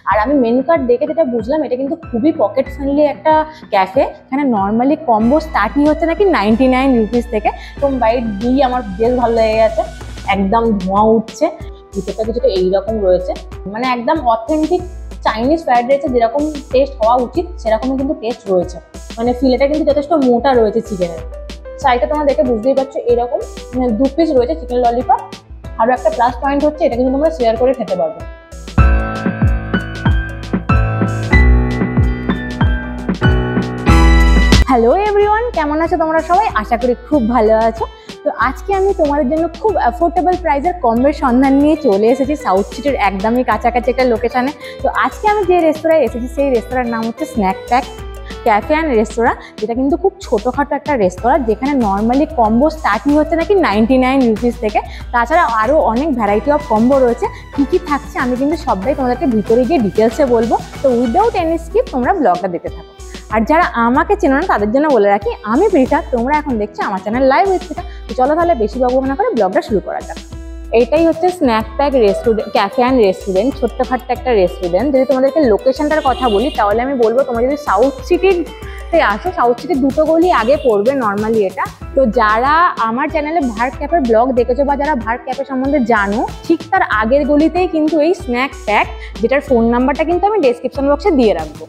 আর আমি menu card দেখে যেটা বুঝলাম, এটা কিন্তু খুবই পকেট ফ্রেন্ডলি একটা ক্যাফে। এখানে নর্মালি কম্বো স্টার্টিং হচ্ছে নাকি 99 রুপিস থেকে। তো বাইট দিয়ে আমার বেশ ভালো লেগে গেছে, একদম ধোঁয়া উঠছে। ভিতরটা কিছুটা এইরকম রয়েছে, মানে একদম অথেন্টিক চাইনিজ ফ্রাইড রাইসের যেরকম টেস্ট হওয়া উচিত সেরকমই কিন্তু টেস্ট রয়েছে। মানে ফিলেটা কিন্তু যথেষ্ট মোটা রয়েছে চিকেনের। সাইডটা তোমরা দেখে বুঝতেই পারছো, এরকম 2 পিস রয়েছে চিকেন ললিপপ। আরও একটা প্লাস পয়েন্ট হচ্ছে এটা কিন্তু তোমরা শেয়ার করে খেতে পারবে। হ্যালো এভরিওয়ান, কেমন আছো তোমরা সবাই? আশা করি খুব ভালো আছো। তো আজকে আমি তোমাদের জন্য খুব অ্যাফোর্ডেবল প্রাইসের কম্বোর সন্ধান নিয়ে চলে এসেছি সাউথ সিটির একদমই কাছাকাছি একটা লোকেশনে। তো আজকে আমি যে রেস্তোরাঁয় এসেছি সেই রেস্তোরাঁর নাম হচ্ছে স্ন্যাক প্যাক ক্যাফে অ্যান্ড রেস্তোরাঁ, যেটা কিন্তু খুব ছোটোখাটো একটা রেস্তোরাঁ, যেখানে নর্মালি কম্বো স্টার্টিং হচ্ছে নাকি 99 রুপিস থেকে। তাছাড়া আরও অনেক ভ্যারাইটি অফ কম্বো রয়েছে। কী কী থাকছে আমি কিন্তু সবটাই তোমাদেরকে ভিতরে গিয়ে ডিটেলসে বলবো। তো উইদাউট এনি স্কিপ তোমরা ব্লগটা দেখতে থাকো। আর যারা আমাকে চেনো না তাদের জন্য বলে রাখি, আমি প্রীতা, তোমরা এখন দেখছো আমার চ্যানেল লাইভ উইথ প্রীতা। তো চলো তাহলে বেশি বকবক না করে ব্লগটা শুরু করা যাক। এইটাই হচ্ছে snack pack restaurant cafe and restaurant, ছোট্টখাট্ট একটা রেস্টুরেন্ট। যদি তোমাদেরকে লোকেশনটার কথা বলি তাহলে আমি বলবো, তোমরা যদি সাউথ সিটিতে আসো, সাউথ সিটির 2 গলি আগে পড়বে নর্মালি এটা। তো যারা আমার চ্যানেলে ভার্ট ক্যাফের ব্লগ দেখেছো বা যারা ভার্ট ক্যাফে সম্বন্ধে জানো, ঠিক তার আগের গলিতেই কিন্তু এই স্ন্যাক প্যাক, যেটার ফোন নাম্বারটা কিন্তু আমি ডেসক্রিপশন বক্সে দিয়ে রাখবো।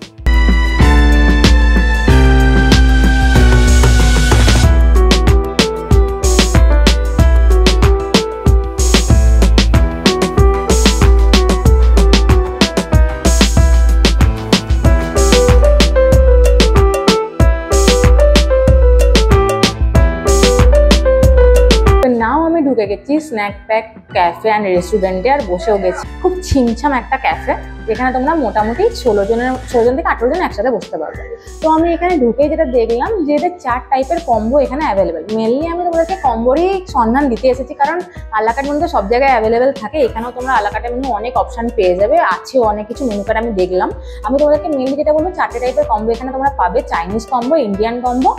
ঢুকে গেছি স্ন্যাক প্যাক ক্যাফে অ্যান্ড রেস্টুরেন্টে, আর বসেও গেছি। খুব ছিমছাম একটা ক্যাফে, যেখানে তোমরা মোটামুটি 16 জন থেকে 18 জন একসাথে বসতে পারবে। তো আমি এখানে ঢুকে যেটা দেখলাম যে এদের 4 টাইপের কম্বো এখানে অ্যাভেলেবেল। মেনলি আমি তোমাদেরকে কম্বোরই সন্ধান দিতে এসেছি, কারণ আলাকাট মেনু তো সব জায়গায় অ্যাভেলেবেল থাকে, এখানেও তোমরা আলাকাটের মেনু অনেক অপশন পেয়ে যাবে, আছে অনেক কিছু মেনু কার্ড আমি দেখলাম। আমি তোমাদেরকে মেনলি যেটা বলবো, 4টে টাইপের কম্বো এখানে তোমরা পাবে। Chinese combo, Indian combo,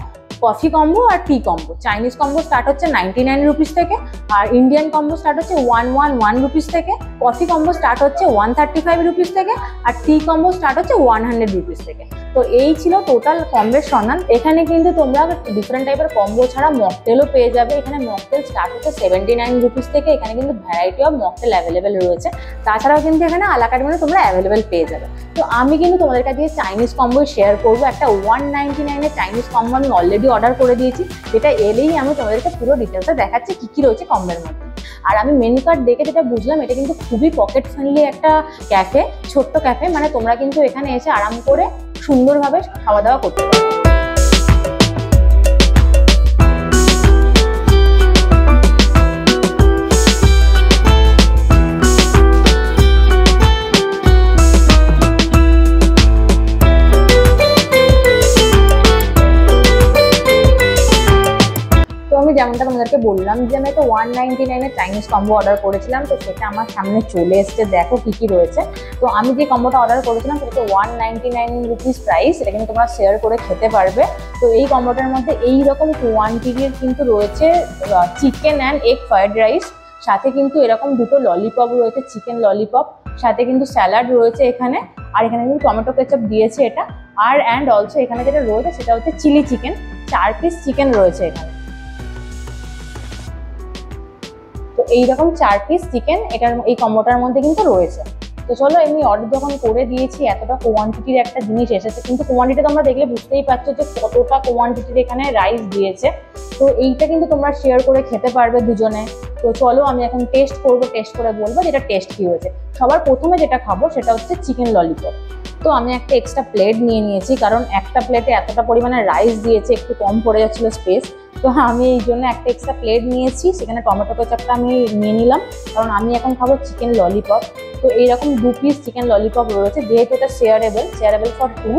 coffee combo আর tea combo. Chinese combo start হচ্ছে 99 রুপিস থেকে, আর ইন্ডিয়ান কম্বো স্টার্ট হচ্ছে 111 রুপিস থেকে, কফি কম্বো স্টার্ট হচ্ছে 135 রুপিস থেকে, আর টি কম্বো স্টার্ট হচ্ছে 100 রুপিস থেকে। তো এই ছিল টোটাল কম্বোর সন্ধান। এখানে কিন্তু তোমরা ডিফারেন্ট টাইপের কম্বো ছাড়া মকটেলও পেয়ে যাবে। এখানে মকটেল স্টার্ট হচ্ছে 79 রুপিস থেকে। এখানে কিন্তু ভ্যারাইটি অফ মকটেল অ্যাভেলেবেল রয়েছে। তাছাড়াও কিন্তু এখানে আলাকাট মেনু তোমরা অ্যাভেলেবেল পেয়ে যাবে। তো আমি কিন্তু তোমাদের কাছে চাইনিজ কম্বো শেয়ার করবো। একটা 199 এর চাইনিজ কম্বো আমি অলরেডি অর্ডার করে দিয়েছি, যেটা এলেই আমি তোমাদেরকে পুরো ডিটেলসে দেখাচ্ছি কি কি রয়েছে কম্বোর মধ্যে। আর আমি মেনু কার্ড দেখে যেটা বুঝলাম, এটা কিন্তু খুবই পকেট ফ্রেন্ডলি একটা ক্যাফে, ছোট্ট ক্যাফে। মানে তোমরা কিন্তু এখানে এসে আরাম করে সুন্দরভাবে খাওয়া দাওয়া করতে পারো। যেমনটা তোমাদেরকে বললাম যে আমি একটা 199 এর চাইনিজ কম্বো অর্ডার করেছিলাম, তো সেটা আমার সামনে চলে এসছে। দেখো কি কি রয়েছে। তো আমি যে কম্বোটা অর্ডার করেছিলাম সেটা 199 রুপিস প্রাইস, এটা কিন্তু তোমরা শেয়ার করে খেতে পারবে। তো এই কম্বোটার মধ্যে এইরকম কোয়ান্টিটির কিন্তু রয়েছে chicken and egg fried rice, সাথে কিন্তু এরকম 2টো ললিপপ রয়েছে, চিকেন ললিপপ, সাথে কিন্তু স্যালাড রয়েছে এখানে। আর এখানে কিন্তু টমেটো কেচাপ দিয়েছে এটা। আর অ্যান্ড অলসো এখানে যেটা রয়েছে সেটা হচ্ছে চিলি চিকেন, 4 পিস চিকেন রয়েছে এখানে। তো এইরকম 4 পিস চিকেন এই কম্বোটার মধ্যে কিন্তু রয়েছে। তো চলো, এমনি অর্ডার যখন করে দিয়েছি, এতটা কোয়ান্টিটির একটা জিনিস এসেছে, কিন্তু কোয়ান্টিটি তোমরা দেখলে বুঝতেই পারছো যে কতটা কোয়ান্টিটির এখানে রাইস দিয়েছে। তো এইটা কিন্তু তোমরা শেয়ার করে খেতে পারবে দুজনে। তো চলো আমি এখন টেস্ট করবো, টেস্ট করে বলবো যেটা টেস্ট কি হয়েছে। সবার প্রথমে যেটা খাবো সেটা হচ্ছে চিকেন ললিপপ। তো আমি একটা এক্সট্রা প্লেট নিয়ে নিয়েছি, কারণ একটা প্লেটে এতটা পরিমাণে রাইস দিয়েছে, একটু কম পড়ে যাচ্ছিলো স্পেস। তো আমি এই জন্য একটা এক্সট্রা প্লেট নিয়েছি, সেখানে টমেটো কেচাপটা আমি নিয়ে নিলাম, কারণ আমি এখন খাবো চিকেন ললিপপ। তো এইরকম 2 পিস চিকেন ললিপপ রয়েছে, যেহেতু এটা শেয়ারেবল ফর 2।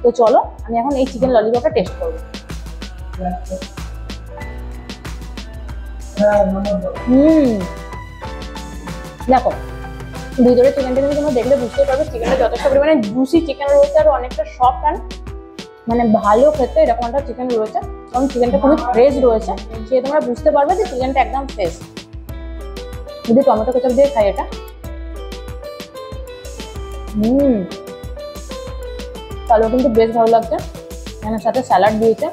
তো চলো আমি এখন এই চিকেন ললিপপটা টেস্ট করবো। দেখো ভিতরে চিকেনটা কিন্তু তোমরা দেখলে বুঝতে পারবে, চিকেনটা যথেষ্ট পরিমাণে জুসি চিকেন রয়েছে, আর অনেকটা সফট অ্যান্ড মানে ভালো খেতে এরকম একটা চিকেন রয়েছে। কারণ চিকেনটা খুবই ফ্রেশ রয়েছে, সে তোমরা বুঝতে পারবে যে চিকেনটা একদম ফ্রেশ। যদি টমেটো কেচাপ দিয়ে খাই এটা, তাহলে কিন্তু বেশ ভালো লাগছে। এখানে সাথে স্যালাড দিয়েছে,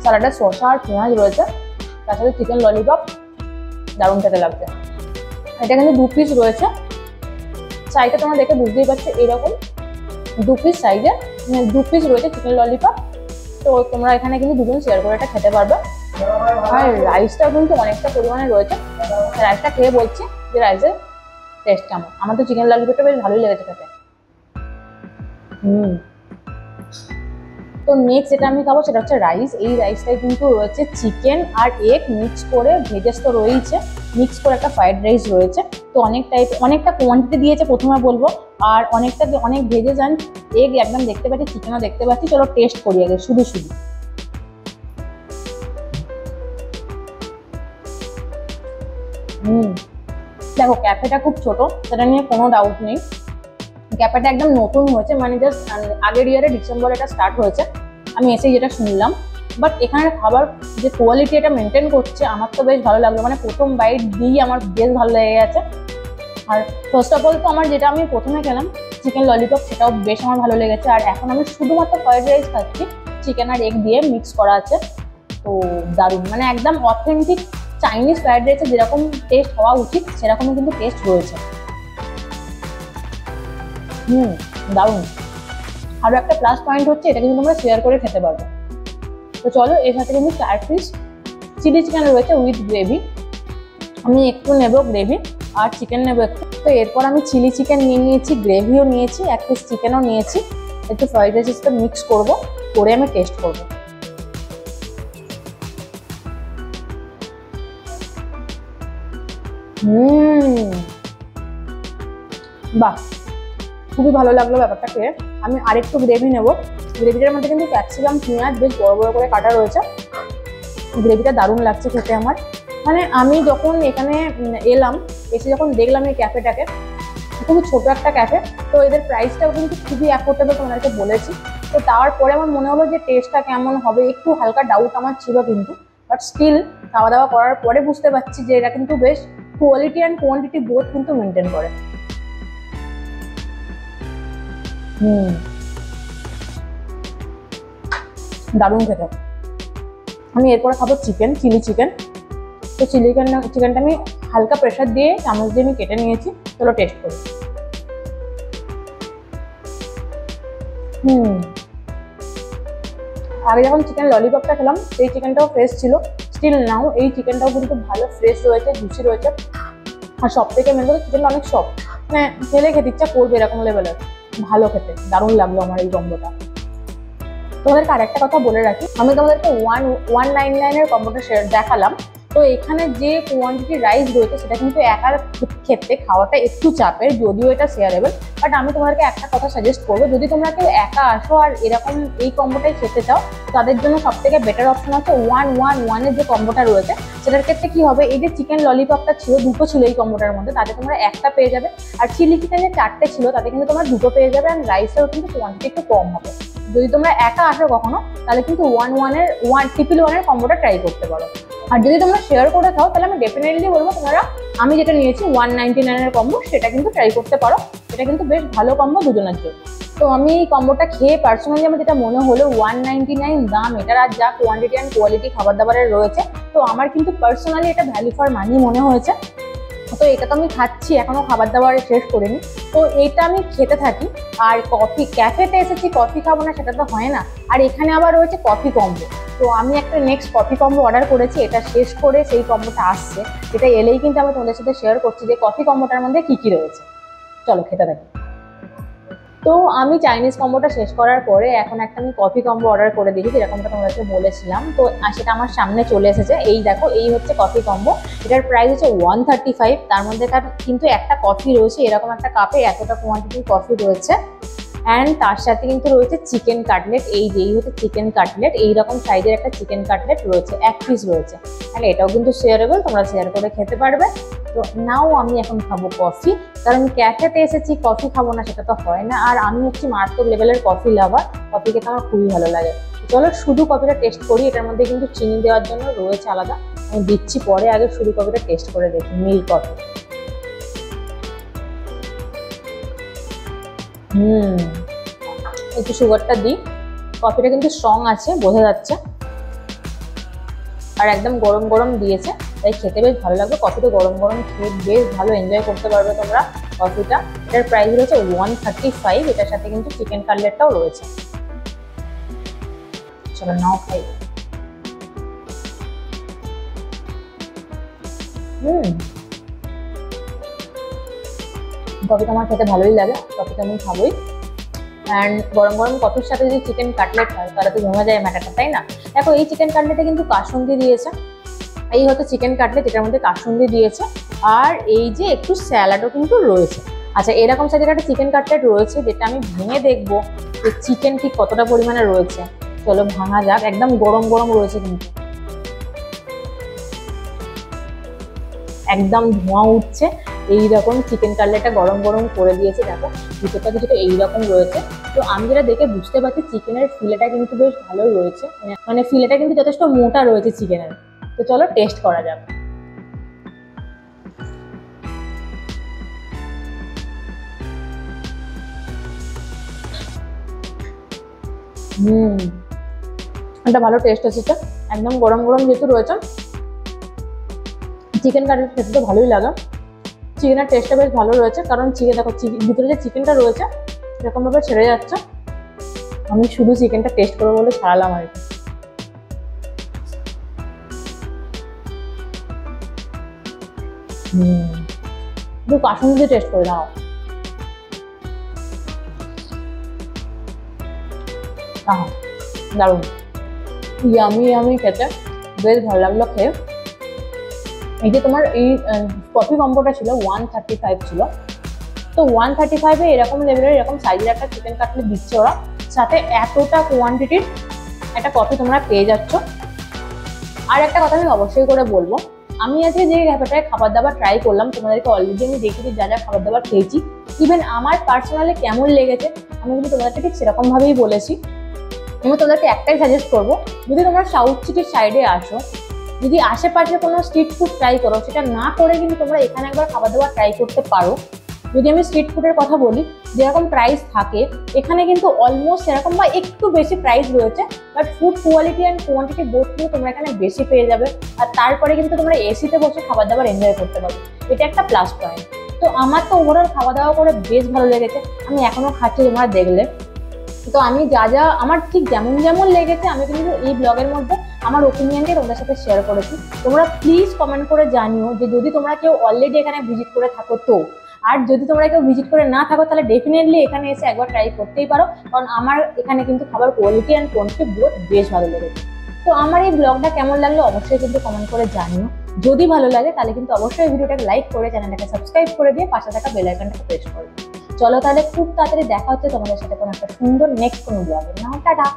স্যালাডে শসা আর পেঁয়াজ রয়েছে, তার সাথে চিকেন ললিপপ, দারুণ খেতে লাগছে। এটা কিন্তু 2 পিস রয়েছে, সাইজটা তোমরা দেখে বুঝতেই পারছো এরকম 2 পিস সাইজে 2 পিস রয়েছে চিকেন ললিপপ। তো তোমরা এখানে কিন্তু দুজন শেয়ার করে এটা খেতে পারবে। আর রাইসটাও কিন্তু অনেকটা পরিমাণে রয়েছে, রাইসটা খেয়ে বলছি যে রাইসের টেস্ট কেমন। আমার তো চিকেন ললিপপটা বেশ ভালোই লেগেছে খেতে। তো নেক্সট যেটা আমি খাবো সেটা হচ্ছে রাইস। এই রাইসটাই কিন্তু রয়েছে চিকেন আর এগ মিক্স করে, ভেজেস তো রয়েছে, মিক্স করে একটা ফ্রাইড রাইস রয়েছে। তো অনেকটা কোয়ান্টিটি দিয়েছে প্রথমে বলবো, আর অনেক ভেজেস অ্যান্ড এগ একদম দেখতে পাচ্ছি, চিকেনও দেখতে পাচ্ছি। চলো টেস্ট করি আগে শুধু। দেখো ক্যাফেটা খুব ছোট, সেটা নিয়ে কোনো ডাউট নেই। ক্যাফেটা একদম নতুন হয়েছে, মানে জাস্ট আগের ইয়ারে ডিসেম্বরে এটা স্টার্ট হয়েছে, আমি এসে যেটা শুনলাম। বাট এখানে খাবার যে কোয়ালিটি এটা মেনটেন করছে, আমার তো বেশ ভালো লাগলো। মানে প্রথম বাইট দিয়েই আমার বেশ ভালো লেগে গেছে। আর ফার্স্ট অফ অল তো আমার যেটা আমি প্রথমে খেলাম চিকেন ললিপপ, সেটাও বেশ আমার ভালো লেগেছে। আর এখন আমি শুধুমাত্র ফ্রাইড রাইস খাচ্ছি, চিকেন আর এগ দিয়ে মিক্স করা আছে। তো দারুণ, মানে একদম অথেন্টিক চাইনিজ ফ্রাইড রাইসে যেরকম টেস্ট হওয়া উচিত সেরকমই কিন্তু টেস্ট রয়েছে। দারুণ। আরো একটা প্লাস পয়েন্ট হচ্ছে এটা কিন্তু তোমরা শেয়ার করে খেতে পারবে। তো চলো, এর সাথে কিন্তু 4 পিস চিলি চিকেন রয়েছে উইথ গ্রেভি। আমি একটু নেবো গ্রেভি আর চিকেন নেবো একটু। তো এরপর আমি চিলি চিকেন নিয়ে নিয়েছি, গ্রেভিও নিয়েছি, 1 পিস চিকেনও নিয়েছি। একটু ফ্রাইড রাইসের সাথে মিক্স করবো, করে আমি টেস্ট করবো। বাহ, খুবই ভালো লাগলো ব্যাপারটা খেয়ে। আমি আরেকটু গ্রেভি নেবো। গ্রেভিটার মধ্যে কিন্তু ক্যাপসিকাম, পেঁয়াজ বেশ বড় বড় করে কাটা রয়েছে। গ্রেভিটা দারুণ লাগছে খেতে আমার। মানে আমি যখন এখানে এলাম, এসে যখন দেখলাম এই ক্যাফেটাকে, খুবই ছোট একটা ক্যাফে, তো এদের প্রাইসটাও কিন্তু খুবই অ্যাফোর্ডেবল তোমাদেরকে বলেছি। তো তারপরে আমার মনে হলো যে টেস্টটা কেমন হবে, একটু হালকা ডাউট আমার ছিল কিন্তু, বাট স্টিল খাওয়া দাওয়া করার পরে বুঝতে পারছি যে এরা কিন্তু বেশ কোয়ালিটি অ্যান্ড কোয়ান্টিটি বোথ কিন্তু মেনটেন করে। দারুণ খেতে। আমি এরপরে খাবো চিলি চিকেন। তো চিকেনটা আমি হালকা প্রেশার দিয়ে চামচ দিয়ে আমি কেটে নিয়েছি। চলো টেস্ট করি। আগে যখন চিকেন ললিপপটা খেলাম সেই চিকেনটাও ফ্রেশ ছিল, স্টিল নাও এই চিকেনটাও কিন্তু ভালো ফ্রেশ রয়েছে, জুসি রয়েছে। আর সব থেকে মেন কথা চিকেনটা অনেক সফট, মানে খেলে খেতে ইচ্ছা করবে এরকম লেভেলের ভালো খেতে। দারুণ লাগলো আমার এই কম্বোটা। তোমাদেরকে আরেকটা কথা বলে রাখি, আমি তোমাদেরকে 199 কম্বোটা দেখালাম। তো এখানে যে কোয়ান্টিটি রাইস রয়েছে সেটা কিন্তু একার ক্ষেত্রে খাওয়াটা একটু চাপের, যদিও এটা শেয়ারেবল। বাট আমি তোমাদেরকে একটা কথা সাজেস্ট করবো, যদি তোমরা কেউ একা আসো আর এরকম এই কম্বোটাই খেতে চাও, তাদের জন্য সব থেকে বেটার অপশন হচ্ছে 111 যে কম্বোটা রয়েছে। সেটার ক্ষেত্রে কি হবে, এই যে চিকেন ললিপপটা ছিল, 2টো ছিল এই কম্বোটার মধ্যে, তাতে তোমরা একটা পেয়ে যাবে। আর চিলি চিকেন যে 4টে ছিল তাতে কিন্তু তোমরা 2টো পেয়ে যাবে। আর রাইসেও কিন্তু কোয়ান্টিটি একটু কম হবে। যদি তোমরা একা আসো কখনো, তাহলে কিন্তু 111 কম্বোটা ট্রাই করতে পারো। আর যদি তোমরা শেয়ার করে খাও, তাহলে আমি ডেফিনেটলি বলবো তোমরা, আমি যেটা নিয়েছি 199 কম্বো, সেটা কিন্তু ট্রাই করতে পারো। এটা কিন্তু বেশ ভালো কম্বো দুজনের জন্য। তো আমি এই কম্বোটা খেয়ে পার্সোনালি আমার যেটা মনে হলো, 199 দাম এটার, আর যা কোয়ান্টিটি অ্যান্ড কোয়ালিটি খাবার দাবারের রয়েছে, তো আমার কিন্তু পার্সোনালি এটা ভ্যালু ফর মানি মনে হয়েছে। তো এটা তো আমি খাচ্ছি, এখনো খাবার দাবার শেষ করিনি। তো এটা আমি খেতে থাকি। আর কফি, ক্যাফেতে এসেছি কফি খাবো না সেটা তো হয় না। আর এখানে আবার রয়েছে কফি কম্বো। তো আমি একটা নেক্সট কফি কম্বো অর্ডার করেছি, এটা শেষ করে সেই কম্বোটা আসছে। এটা এলেই কিন্তু আমি তোমাদের সাথে শেয়ার করছি যে কফি কম্বোটার মধ্যে কি কি রয়েছে। চলো খেতে থাকি। তো আমি চাইনিজ কম্বোটা শেষ করার পরে এখন একটা আমি কফি কম্বো অর্ডার করে দিয়েছি, যেরকমটা তোমাদেরকে বলেছিলাম। তো সেটা আমার সামনে চলে এসেছে। এই দেখো, এই হচ্ছে কফি কম্বো। এটার প্রাইস হচ্ছে 135। তার মধ্যে কিন্তু একটা কফি রয়েছে, এরকম একটা কাপে এতটা কোয়ান্টিটির কফি রয়েছে। অ্যান্ড তার সাথে কিন্তু রয়েছে চিকেন কাটলেট। এই হচ্ছে চিকেন কাটলেট, এইরকম সাইজের একটা চিকেন কাটলেট রয়েছে, 1 পিস রয়েছে। অ্যান্ড এটাও কিন্তু শেয়ারেবল, তোমরা শেয়ার করে খেতে পারবে। তো নাও আমি এখন খাবো কফি, কারণ ক্যাফেতে এসেছি কফি খাবো না সেটা তো হয় না। আর আমি হচ্ছি মারাত্মক লেভেলের কফি লাভার, কফি খেতে আমার খুবই ভালো লাগে। চলো শুধু কফিটা টেস্ট করি। এটার মধ্যে কিন্তু চিনি দেওয়ার জন্য রয়েছে আলাদা, আমি দিচ্ছি পরে, আগে শুধু কফিটা টেস্ট করে দেখি। মিল্ক কফি, একটু সুগারটা দিই। কফিটা কিন্তু স্ট্রং আছে, বোঝা যাচ্ছে, আর একদম গরম গরম দিয়েছে, তাই খেতে বেশ ভালো লাগবে। কফিটা গরম গরম খেয়ে বেশ ভালো এনজয় করতে পারবে তোমরা কফিটা। এটার প্রাইস রয়েছে 135, এটার সাথে কিন্তু চিকেন কাটলেটটাও রয়েছে। চলো নাও খাই। কফিটা আমার খেতে ভালোই লাগে, কফিটা আমি খাবোই। অ্যান্ড গরম গরম কফির সাথে যদি চিকেন কাটলেট হয় তাহলে তো জমে যায় ম্যাটারটা, তাই না? দেখো এই চিকেন কাটলেটে কিন্তু কাসুন্দি দিয়েছে, এই হচ্ছে চিকেন কাটলেট, এটার মধ্যে কাসুন্দি দিয়েছে, আর এই যে একটু স্যালাডও কিন্তু রয়েছে। আচ্ছা, এরকম সাইজের একটা চিকেন কাটলেট রয়েছে, যেটা আমি ভেঙে দেখবো যে চিকেন ঠিক কতটা পরিমাণে রয়েছে। চলো ভাঙা যাক। একদম গরম গরম রয়েছে কিন্তু, একদম ধোঁয়া উঠছে। এইরকম চিকেন কাটলেটটা গরম গরম করে দিয়েছে, দেখো ভিতরটা কিছুটা এইরকম রয়েছে। তো আমি যেটা দেখে বুঝতে পারছি চিকেনের ফিলেটা কিন্তু বেশ ভালো রয়েছে, মানে ফিলেটা কিন্তু যথেষ্ট মোটা রয়েছে চিকেনের। তো চলো টেস্ট করা যাক। একটা ভালো টেস্ট আছে, একদম গরম গরম যেহেতু রয়েছে। চিকেন কাটলেট খেতে তো ভালোই লাগে, চিকেনের টেস্টটা বেশ ভালো রয়েছে, কারণ চিকেন দেখো ভিতরে যে চিকেনটা রয়েছে এরকম ভাবে ছেড়ে যাচ্ছে। আমি শুধু চিকেনটা টেস্ট করবো বলে ছাড়ালাম আর কি। একটু কাসুন্দি দিয়ে টেস্ট করে নাও। দারুণ, ইয়ামি ইয়ামি খেতে, বেশ ভালো লাগলো খেয়ে। এই যে তোমার এই কফি কম্বোটা ছিল 135 ছিল, তো 135-এ এরকম লেভেলের এরকম সাইজের একটা চিকেন কাটলেট দিচ্ছে ওরা, সাথে এতটা কোয়ান্টিটির একটা কফি তোমরা পেয়ে যাচ্ছ। আর একটা কথা আমি অবশ্যই করে বলবো, আমি আজকে যে ক্যাফেটায় খাবার দাবার ট্রাই করলাম, তোমাদেরকে অলরেডি আমি দেখেছি যা যা খাবার দাবার খেয়েছি, ইভেন আমার পার্সোনালি কেমন লেগেছে আমি কিন্তু তোমাদেরকে ঠিক সেরকম ভাবেই বলেছি। আমি তোমাদেরকে একটাই সাজেস্ট করবো, যদি তোমরা সাউথ সিটির সাইডে আসো, যদি আশেপাশে কোনো স্ট্রিট ফুড ট্রাই করো, সেটা না করে কিন্তু তোমরা এখানে একবার খাবার দাবার ট্রাই করতে পারো। যদি আমি স্ট্রিট ফুডের কথা বলি, যেরকম প্রাইস থাকে এখানে কিন্তু অলমোস্ট সেরকম বা একটু বেশি প্রাইস রয়েছে, but food quality and quantity both কিন্তু তোমরা এখানে বেশি পেয়ে যাবে। আর তারপরে কিন্তু তোমরা এসিতে বসে খাবার দাবার এনজয় করতে পারবে, এটা একটা প্লাস পয়েন্ট। তো আমার তো ওভারঅল খাওয়া দাওয়া করে বেশ ভালো লেগেছে, আমি এখনো খাচ্ছি তোমরা দেখলে। তো আমি যা যা আমার ঠিক যেমন যেমন লেগেছে আমি কিন্তু এই ব্লগের মধ্যে আমার ওপিনিয়নকে তোমাদের সাথে শেয়ার করেছি। তোমরা প্লিজ কমেন্ট করে জানিও যে যদি তোমরা কেউ অলরেডি এখানে ভিজিট করে থাকো তো, আর যদি তোমরা কেউ ভিজিট করে না থাকো তাহলে ডেফিনেটলি এখানে এসে একবার ট্রাই করতেই পারো, কারণ আমার এখানে কিন্তু খাবার কোয়ালিটি অ্যান্ড কোয়ান্টিটি বোথ বেশ ভালো লেগেছে। তো আমার এই ব্লগটা কেমন লাগলো অবশ্যই কিন্তু কমেন্ট করে জানিও। যদি ভালো লাগে তাহলে কিন্তু অবশ্যই ভিডিওটাকে লাইক করে চ্যানেলটাকে সাবস্ক্রাইব করে দিয়ে পাশে থাকা বেল আইকনটাকে প্রেস করবে। চলো তাহলে খুব তাড়াতাড়ি দেখা হচ্ছে তোমাদের সাথে কোনো একটা সুন্দর নেক্সট কোনো ব্লগে। নাও টাটা।